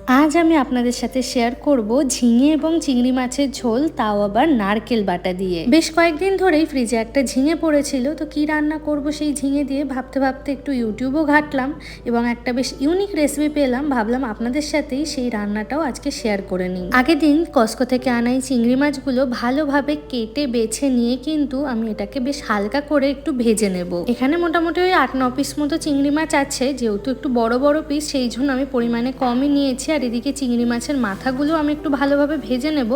আজ আমি আপনাদের সাথে শেয়ার করব ঝিঙে এবং চিংড়ি মাছের ঝোল, তাও আবার নারকেল বাটা দিয়ে। বেশ কয়েকদিন ধরেই ফ্রিজে একটা ঝিঙে পড়েছিল, তো কি রান্না করব সেই ঝিঙে দিয়ে ভাবতে ভাবতে একটু ইউটিউবও ঘাটলাম এবং একটা বেশ ইউনিক রেসিপি পেলাম। ভাবলাম আপনাদের সাথেই সেই রান্নাটাও আজকে শেয়ার করে নিই। আগের দিন কস্কো থেকে আনা এই চিংড়ি মাছগুলো ভালোভাবে কেটে বেছে নিয়ে কিন্তু আমি এটাকে বেশ হালকা করে একটু ভেজে নেব। এখানে মোটামুটি ওই 8-9 পিস মতো চিংড়ি মাছ আছে, যেহেতু একটু বড় বড় পিস সেই জন্য আমি পরিমাণে কমই নিয়েছি। আর এদিকে চিংড়ি মাছের মাথাগুলো আমি একটু ভালোভাবে ভেজে নেব।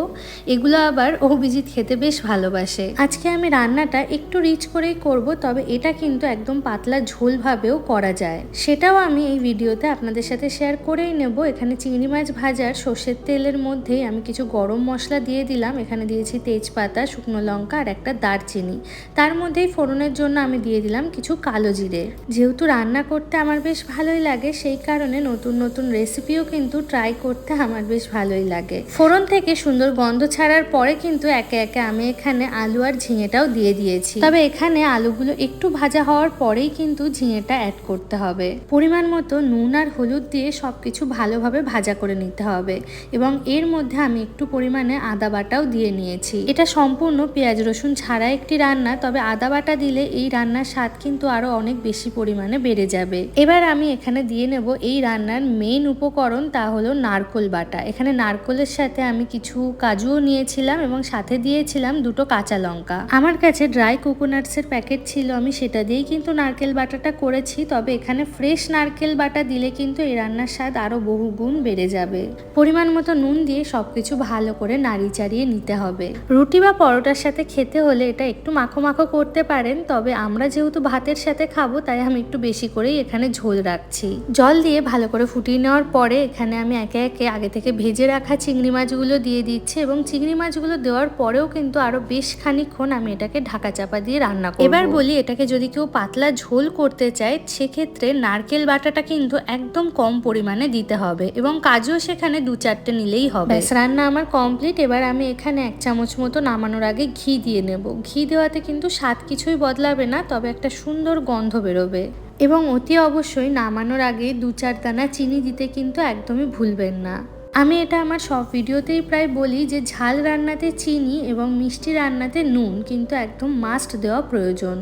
এগুলো আবার অভিজিৎ খেতে বেশ ভালোবাসে। আজকে আমি রান্নাটা একটু রিচ করেই করব, তবে এটা কিন্তু একদম পাতলা ঝোল ভাবেও করা যায়, সেটাও আমি এই ভিডিওতে আপনাদের সাথে শেয়ার করেই নেব। এখানে চিংড়ি মাছ ভাজার সর্ষের তেলের মধ্যেই আমি কিছু গরম মশলা দিয়ে দিলাম। এখানে দিয়েছি তেজপাতা, শুকনো লঙ্কা আর একটা দারচিনি। তার মধ্যেই ফোড়নের জন্য আমি দিয়ে দিলাম কিছু কালো জিরে। যেহেতু রান্না করতে আমার বেশ ভালোই লাগে, সেই কারণে নতুন নতুন রেসিপিও কিন্তু ট্রাই করতে আমার বেশ ভালোই লাগে। ফোড়ন থেকে সুন্দর গন্ধ ছাড়ার পরে কিন্তু একে একে আমি এখানে আলু আর ঝিঙেটাও দিয়ে দিয়েছি। তবে এখানে আলুগুলো একটু ভাজা হওয়ার পরেই কিন্তু ঝিঙেটা অ্যাড করতে হবে। পরিমাণ মতো নুন আর হলুদ দিয়ে সবকিছু ভালোভাবে ভাজা করে নিতে হবে এবং এর মধ্যে আমি একটু পরিমাণে আদা বাটাও দিয়ে নিয়েছি। এটা সম্পূর্ণ পেঁয়াজ রসুন ছাড়া একটি রান্না, তবে আদা বাটা দিলে এই রান্নার স্বাদ কিন্তু আরো অনেক বেশি পরিমাণে বেড়ে যাবে। এবার আমি এখানে দিয়ে নেব এই রান্নার মেইন উপকরণ, তা হলো নারকেল বাটা। এখানে নারকেলের সাথে আমি কিছু কাজুও নিয়েছিলাম এবং সাথে দিয়েছিলাম 2টো কাঁচা লঙ্কা। আমার কাছে ড্রাই কোকোনাটসের প্যাকেট ছিল, আমি সেটা দিয়েই কিন্তু নারকেল বাটাটা করেছি। তবে এখানে ফ্রেশ নারকেল বাটা দিলে কিন্তু এই রান্নার স্বাদ আরো বহু গুণ বেড়ে যাবে। পরিমাণ মতো নুন দিয়ে সবকিছু ভালো করে নাড়ি চাড়িয়ে নিতে হবে। রুটি বা পরোটার সাথে খেতে হলে এটা একটু মাখো মাখো করতে পারেন, তবে আমরা যেহেতু ভাতের সাথে খাবো তাই আমি একটু বেশি করেই এখানে ঝোল রাখছি। জল দিয়ে ভালো করে ফুটিয়ে নেওয়ার পরে এখানে আমি একে একে আগে থেকে ভেজে রাখা চিংড়ি মাছগুলো দিয়ে দিচ্ছি এবং চিংড়ি মাছগুলো দেওয়ার পরেও কিন্তু আরো বেশ খানিকক্ষণ আমি এটাকে ঢাকা চাপা দিয়ে রান্না করব। এবার বলি, এটাকে যদি কেউ পাতলা ঝোল করতে চায় সেক্ষেত্রে নারকেল বাটাটা কিন্তু একদম কম পরিমাণে দিতে হবে এবং কাজুও সেখানে 2-4টে নিলেই হবে। রান্না আমার কমপ্লিট। এবার আমি এখানে 1 চামচ মতো নামানোর আগে ঘি দিয়ে নেব। ঘি দেওয়াতে কিন্তু স্বাদ কিছুই বদলাবে না, তবে একটা সুন্দর গন্ধ বেরোবে। এবং অতি অবশ্যই নামানোর আগে 2-4 দানা চিনি দিতে কিন্তু একদমই ভুলবেন না। আমি এটা আমার সব ভিডিওতেই প্রায় বলি যে ঝাল রান্নাতে চিনি এবং মিষ্টি রান্নাতে নুন কিন্তু একদম মাস্ট দেওয়া প্রয়োজন।